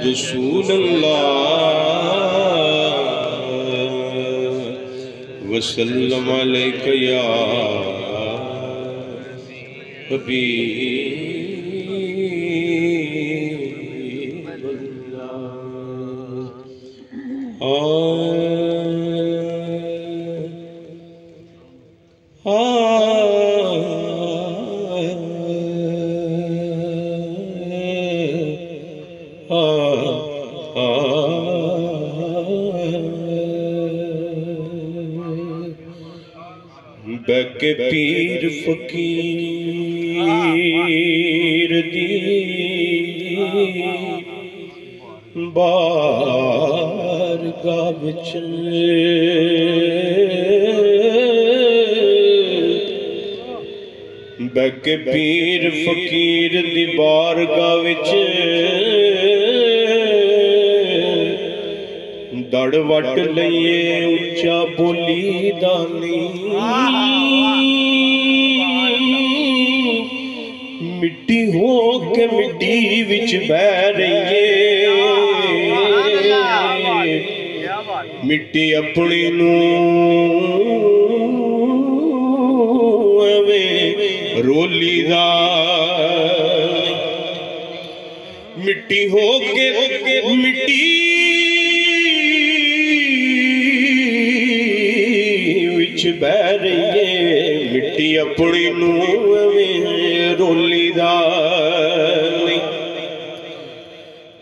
रसूल अल्लाह वसल्लम अलैका या हबीब बैके पीर फकीर दी बारगाह विच बैके पीर फकीर दी बारगाह विच दड़ वट लईए उच्चा बोली दानी मिट्टी हो के मिट्टी विच बह रही मिट्टी अपनी रोली दा मिट्टी हो के मिट्टी बह रही है मिट्टी अपनी रोली दा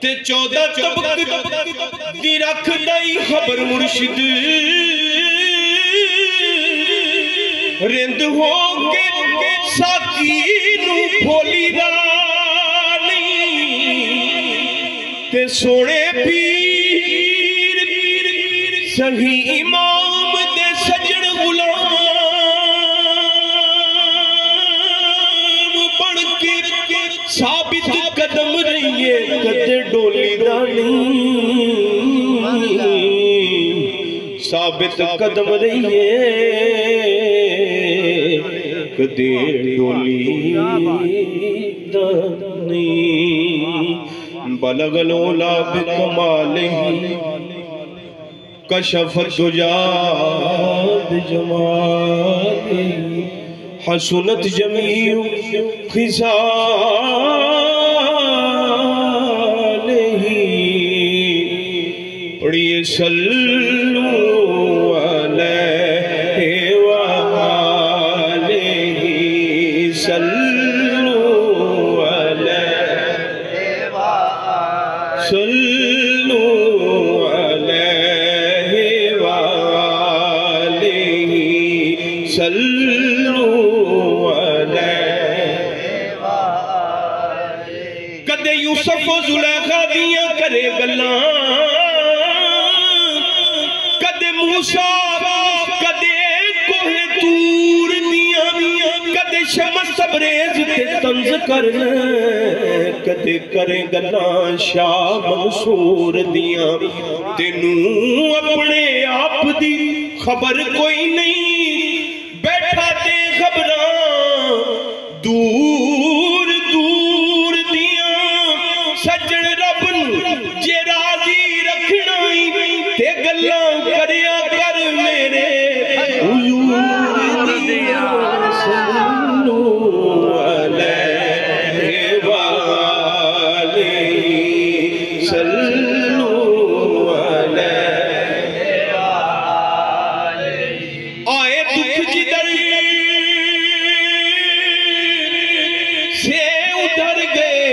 ते 14 तबक दी रख दई खबर मुर्शिद रिंद हो के साकी नू भोली दा ते सोने पीर सही इमाम दे सजन साबित कदम रहिए कदे डोली दानी साबित कदम रहिए कदे डोली दानी बलगलो लाभ कमालिही कशफ दुजाद जमालिही हसनत जमीउ खिसालिही पढ़िए सल्लू अलैहि वालिही सल्लू अलैहि सल्लू अलैहि वालिही सल्लू कदे यूसुफ जुलेखा दियां करे गल्लां कदे मूसा कदे कोहे तूर दियां कदे शमस तबरेज ते तंज कर कदे करे गल्लां शाह मंसूर दियां तेनू अपने आप दी खबर कोई नहीं बैठा ते खबरां दूर दूर सज्जन रब जे राजी रखना ते गल्लां करया कर मेरे हुजूर दिया सल्लू अलैहि वालिही सल्लू अलैहि वालिही आए दुख जिधर से उधर गए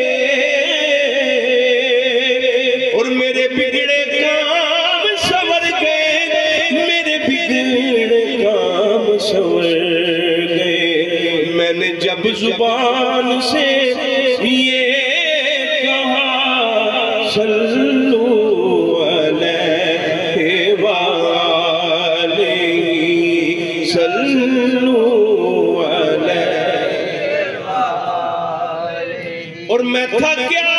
मैंने जब जुबान से ये कहा सल्लू अलैहि वालिही सल्लू अलैहि वालिही और मैं था क्या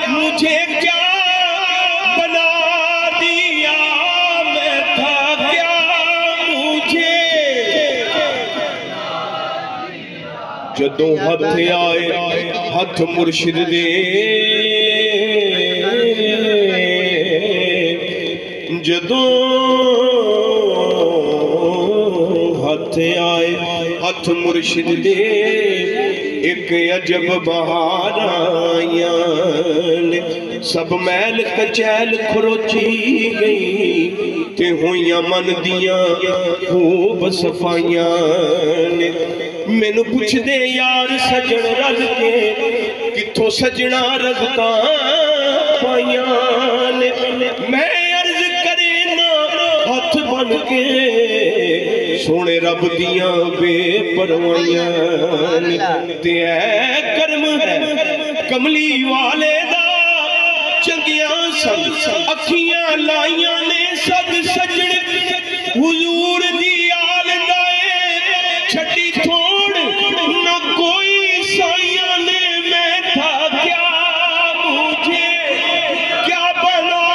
मुझे क्या बना दिया मैं था जदों हथ आए हथ मुर्शिद दे जदों हथ आए हथ मुर्शिद दे एक अजब बहार आया सब मैल कचैल खरोची गई ते होइयां मन दियां खूब सफाइयां ने मैनू पुछदे यार सजन रल के किथों सजना रज़का पाइयां ने मैं अर्ज करे ना हथ बन के सोने रब दियां बेपरवाइयां ते करम है कमली वाले दा चंगियां सन अखियां लाइयां ने सद सजण हुजूर दी आल दाए छड़ी थोड़ न कोई साइयां ने मैं था क्या मुझे क्या बना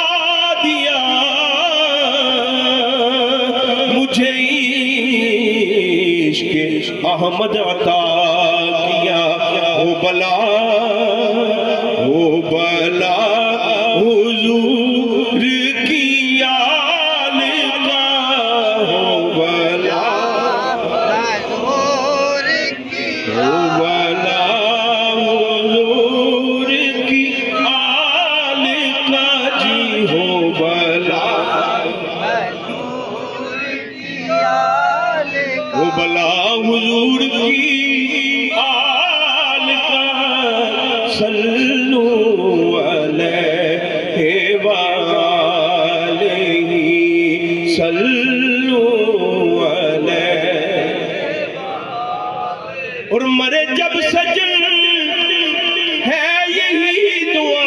दिया मुझे इश्क़ अहमद अता किया ओ बला हुजूर की आल का हो बला हुजूर की आल का जी हो बला हो बला हुजूर की आल का सल्लू और मरे जब सजन है यही दुआ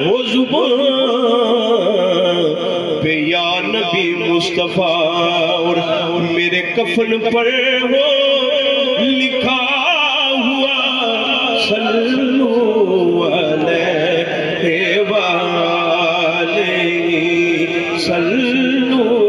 वो जुबान पे या नबी मुस्तफा और मेरे कफन पर हो लिखा हुआ सल्लू अलैहि सल्लू